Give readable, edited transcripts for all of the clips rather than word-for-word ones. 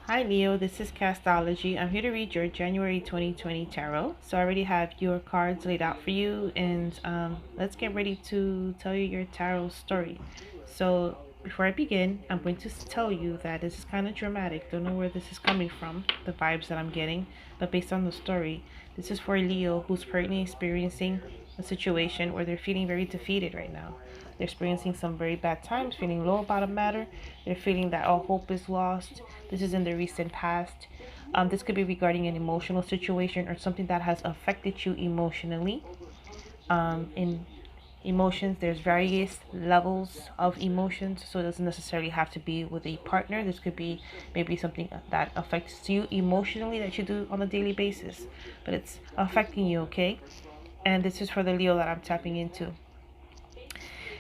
Hi Leo, this is Castology. I'm here to read your January 2020 tarot. So I already have your cards laid out for you, and let's get ready to tell you your tarot story. So before I begin, I'm going to tell you that this is kind of dramatic. Don't know where this is coming from, the vibes that I'm getting, but based on the story, this is for Leo who's currently experiencing a situation where they're feeling very defeated right now. They're experiencing some very bad times, feeling low about a matter. They're feeling that all hope is lost. This is in the recent past. This could be regarding an emotional situation or something that has affected you emotionally. In emotions, there's various levels of emotions, so it doesn't necessarily have to be with a partner. This could be maybe something that affects you emotionally that you do on a daily basis, but it's affecting you, okay? And this is for the Leo that I'm tapping into.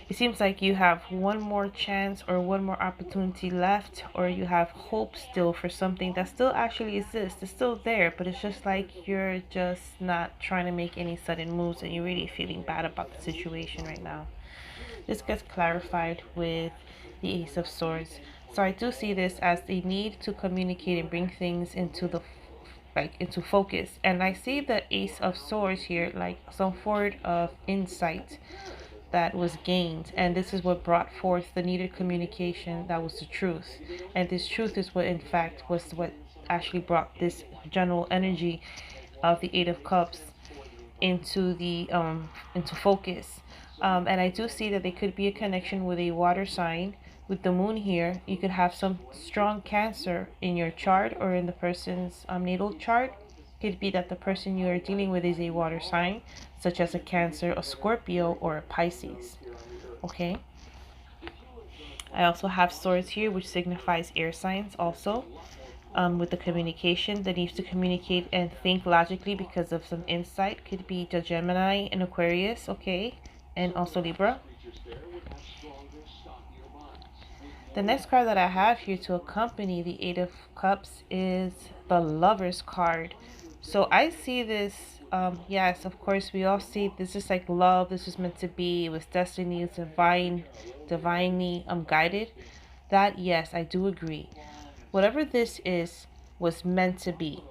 It seems like you have one more chance or one more opportunity left, or you have hope still for something that still actually exists. It's still there, but it's just like you're just not trying to make any sudden moves and you're really feeling bad about the situation right now. This gets clarified with the Ace of Swords. So I do see this as the need to communicate and bring things into the into focus. And I see the Ace of Swords here like some sort of insight that was gained, and this is what brought forth the needed communication that was the truth. And this truth is what in fact was what actually brought this general energy of the Eight of Cups into the into focus. And I do see that there could be a connection with a water sign. With the moon here, you could have some strong Cancer in your chart or in the person's natal chart. Could be that the person you are dealing with is a water sign, such as a Cancer, a Scorpio, or a Pisces. Okay. I also have swords here, which signifies air signs also. With the communication that needs to communicate and think logically because of some insight. Could be the Gemini and Aquarius, okay, and also Libra. The next card that I have here to accompany the Eight of Cups is the Lover's card. So I see this, yes, of course, we all see this is like love. This is meant to be. It was destiny. It's divinely guided. That, yes, I do agree. Whatever this is was meant to be.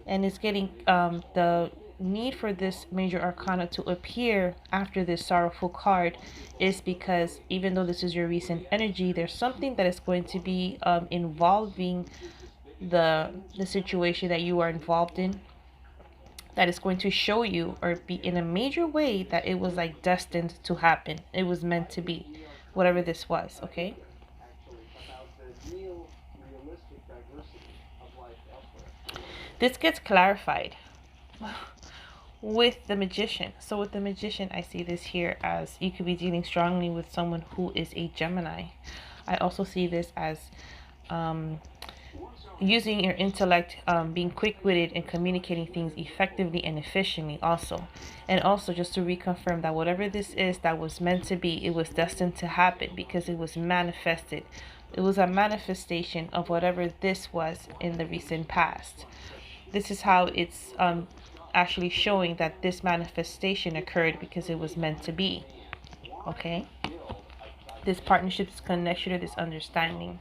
And it's getting the need for this major arcana to appear after this sorrowful card is because even though this is your recent energy, there's something that is going to be involving the situation that you are involved in, that is going to show you or be in a major way that it was like destined to happen. It was meant to be, whatever this was, okay? This gets clarified with the Magician. So with the Magician, I see this here as you could be dealing strongly with someone who is a Gemini. I also see this as using your intellect, being quick-witted and communicating things effectively and efficiently also. And also just to reconfirm that whatever this is that was meant to be, it was destined to happen because it was manifested. It was a manifestation of whatever this was in the recent past. This is how it's actually showing that this manifestation occurred because it was meant to be. Okay? This partnership, this connection, or this understanding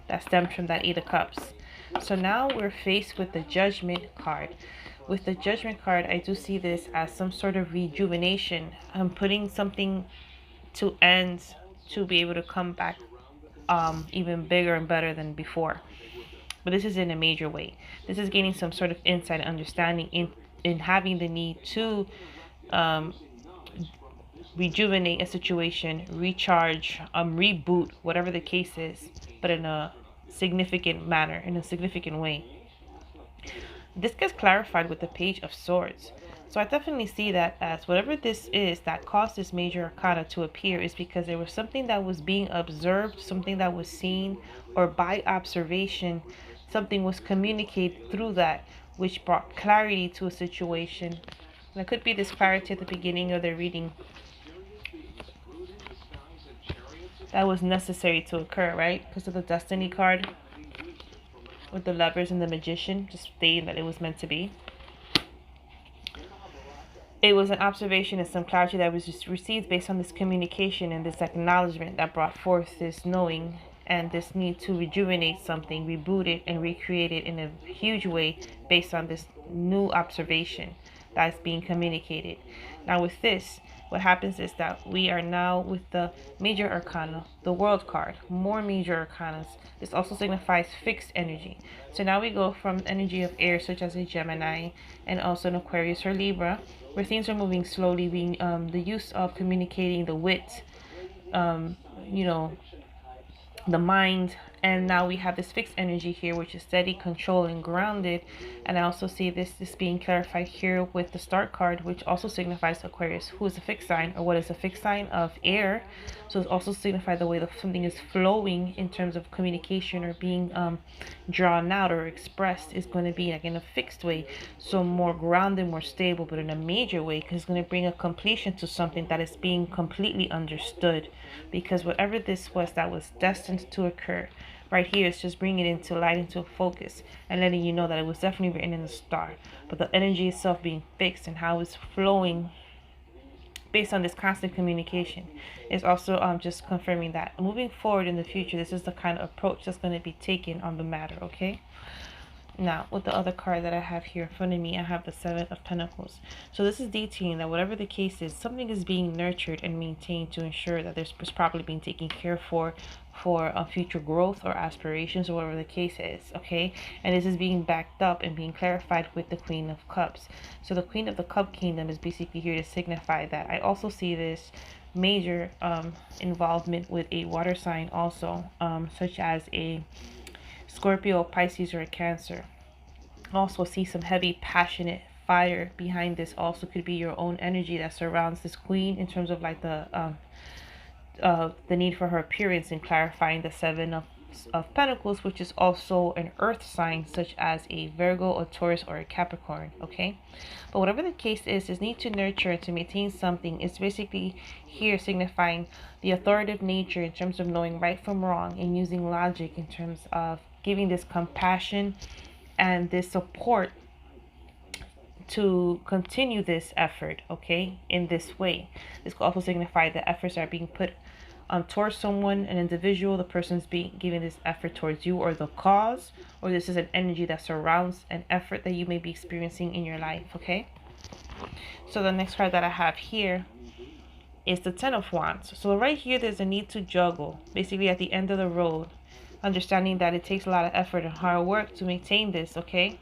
that stems from that Eight of Cups. So now we're faced with the Judgment card. With the Judgment card, I do see this as some sort of rejuvenation. I'm putting something to end to be able to come back even bigger and better than before. But this is in a major way. This is gaining some sort of insight and understanding in having the need to rejuvenate a situation, recharge, reboot, whatever the case is, but in a significant manner, in a significant way. This gets clarified with the Page of Swords. So I definitely see that as whatever this is that caused this major arcana to appear is because there was something that was being observed, something that was seen, or by observation, something was communicated through that, which brought clarity to a situation. And it could be this clarity at the beginning of the reading that was necessary to occur, right? Because of the Destiny card with the Lovers and the Magician, just stating that it was meant to be. It was an observation and some clarity that was just received based on this communication and this acknowledgement that brought forth this knowing and this need to rejuvenate something, reboot it, and recreate it in a huge way based on this new observation that's being communicated. Now, with this, what happens is that we are now with the major arcana, the world card, more major arcanas. This also signifies fixed energy. So now we go from energy of air, such as a Gemini and also an Aquarius or Libra, where things are moving slowly, being the use of communicating the wit, um, you know, the mind. And now we have this fixed energy here, which is steady, control, and grounded. And I also see this being clarified here with the start card, which also signifies Aquarius, who is a fixed sign, or what is a fixed sign of air. So it's also signified the way that something is flowing in terms of communication or being drawn out or expressed is going to be like in a fixed way. So more grounded, more stable, but in a major way, because it's going to bring a completion to something that is being completely understood. Because whatever this was that was destined to occur, right here it's just bringing it into light, into focus, and letting you know that it was definitely written in the star. But the energy itself being fixed and how it's flowing based on this constant communication is also just confirming that moving forward in the future, this is the kind of approach that's going to be taken on the matter. Okay. Now, with the other card that I have here in front of me, I have the Seven of Pentacles. So this is detailing that whatever the case is, something is being nurtured and maintained to ensure that there's properly being taken care for future growth or aspirations or whatever the case is. Okay. And this is being backed up and being clarified with the Queen of Cups. So the Queen of the Cup Kingdom is basically here to signify that. I also see this major involvement with a water sign also, such as a Scorpio, Pisces, or a Cancer. Also see some heavy, passionate fire behind this. Also could be your own energy that surrounds this queen in terms of like the need for her appearance and clarifying the Seven of Pentacles, which is also an earth sign such as a Virgo, a Taurus, or a Capricorn. Okay, but whatever the case is need to nurture and to maintain something. It's basically here signifying the authoritative nature in terms of knowing right from wrong and using logic in terms of giving this compassion and this support to continue this effort, okay, in this way. This could also signify the efforts are being put towards someone, an individual, the person's being giving this effort towards you or the cause, or this is an energy that surrounds an effort that you may be experiencing in your life. Okay, so the next card that I have here is the Ten of Wands. So right here there's a need to juggle, basically at the end of the road, understanding that it takes a lot of effort and hard work to maintain this. Okay,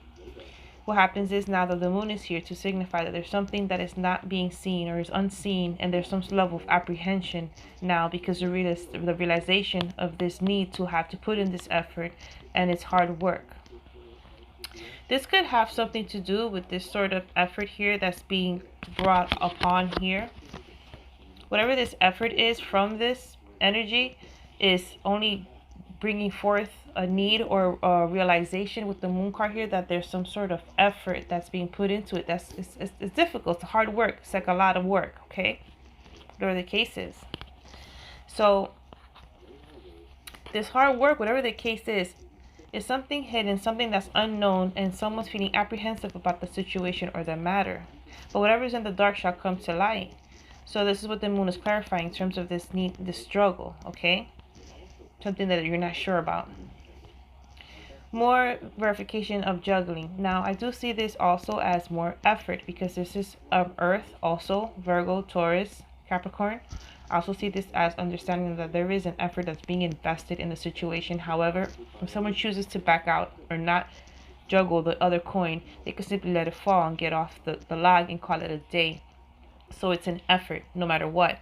what happens is now that the moon is here to signify that there's something that is not being seen or is unseen, and there's some level of apprehension now because the realization of this need to have to put in this effort and it's hard work. This could have something to do with this sort of effort here that's being brought upon here. Whatever this effort is from this energy is only bringing forth a need or a realization with the moon card here that there's some sort of effort that's being put into it. It's difficult. It's hard work. It's like a lot of work. Okay, whatever the case is. So this hard work, whatever the case is something hidden, something that's unknown, and someone's feeling apprehensive about the situation or the matter. But whatever's in the dark shall come to light. So this is what the moon is clarifying in terms of this need, this struggle. Okay, something that you're not sure about. More verification of juggling. Now I do see this also as more effort because this is Earth, also Virgo, Taurus, Capricorn. I also see this as understanding that there is an effort that's being invested in the situation. However, if someone chooses to back out or not juggle the other coin, they can simply let it fall and get off the log and call it a day. So it's an effort no matter what.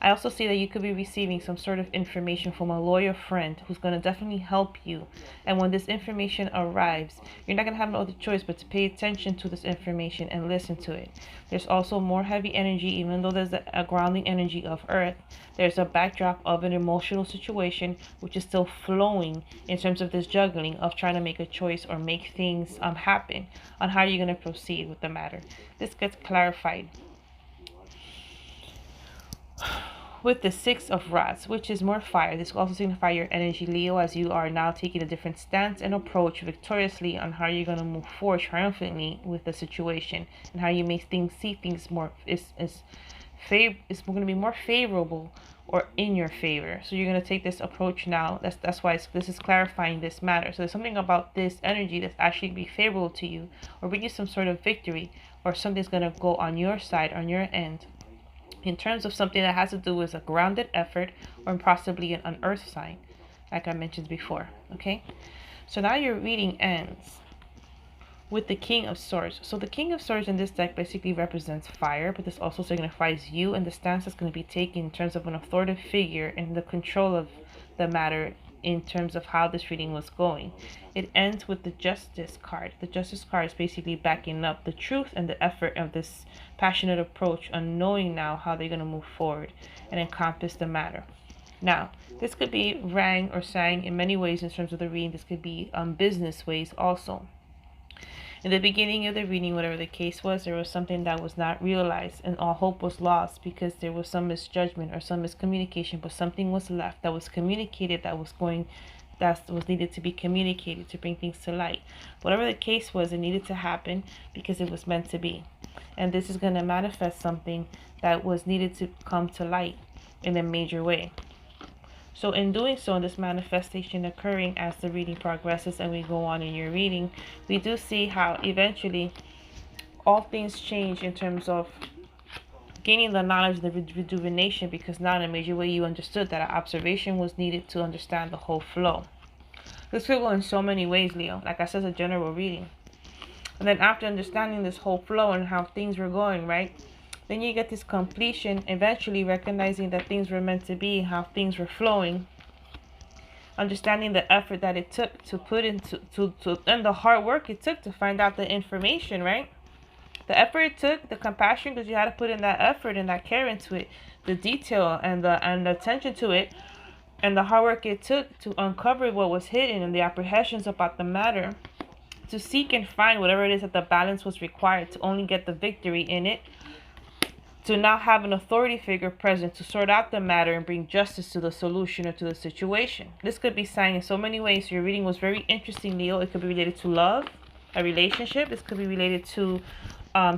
I also see that you could be receiving some sort of information from a loyal friend who's going to definitely help you. And when this information arrives, you're not going to have no other choice but to pay attention to this information and listen to it. There's also more heavy energy, even though there's a grounding energy of Earth. There's a backdrop of an emotional situation which is still flowing in terms of this juggling of trying to make a choice or make things happen on how you're going to proceed with the matter. This gets clarified with the Six of Rods, which is more fire. This will also signify your energy, Leo, as you are now taking a different stance and approach victoriously on how you're going to move forward triumphantly with the situation and how you may see things more is it's going to be more favorable or in your favor. So you're going to take this approach now. That's why this is clarifying this matter. So there's something about this energy that's actually be favorable to you or bring you some sort of victory, or something's going to go on your side, on your end, in terms of something that has to do with a grounded effort or possibly an earth sign, like I mentioned before. Okay, so now your reading ends with the King of Swords. So the King of Swords in this deck basically represents fire, but this also signifies you and the stance that's going to be taken in terms of an authoritative figure and the control of the matter in terms of how this reading was going. It ends with the Justice card. The Justice card is basically backing up the truth and the effort of this passionate approach on knowing now how they're going to move forward and encompass the matter. Now, this could be rang or sang in many ways in terms of the reading. This could be business ways also. In the beginning of the reading, whatever the case was, there was something that was not realized and all hope was lost because there was some misjudgment or some miscommunication, but something was left that was communicated that was needed to be communicated to bring things to light. Whatever the case was, it needed to happen because it was meant to be. And this is going to manifest something that was needed to come to light in a major way. So in doing so, in this manifestation occurring as the reading progresses and we go on in your reading, we do see how eventually all things change in terms of gaining the knowledge, the rejuvenation, because now in a major way you understood that an observation was needed to understand the whole flow. This could go in so many ways, Leo. Like I said, it's a general reading. And then after understanding this whole flow and how things were going, right? Then you get this completion, eventually recognizing that things were meant to be, how things were flowing, understanding the effort that it took to put into, and the hard work it took to find out the information, right? The effort it took, the compassion, because you had to put in that effort and that care into it, the detail and the attention to it, and the hard work it took to uncover what was hidden and the apprehensions about the matter, to seek and find whatever it is that the balance was required to only get the victory in it, to now have an authority figure present to sort out the matter and bring justice to the solution or to the situation. This could be sang in so many ways. Your reading was very interesting, Leo. It could be related to love, a relationship. This could be related to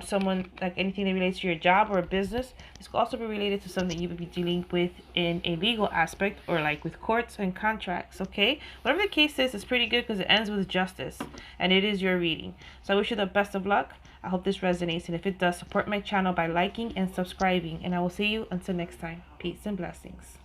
someone, like anything that relates to your job or a business. This could also be related to something you would be dealing with in a legal aspect or like with courts and contracts, okay? Whatever the case is, it's pretty good because it ends with justice and it is your reading. So I wish you the best of luck. I hope this resonates, and if it does, support my channel by liking and subscribing, and I will see you until next time. Peace and blessings.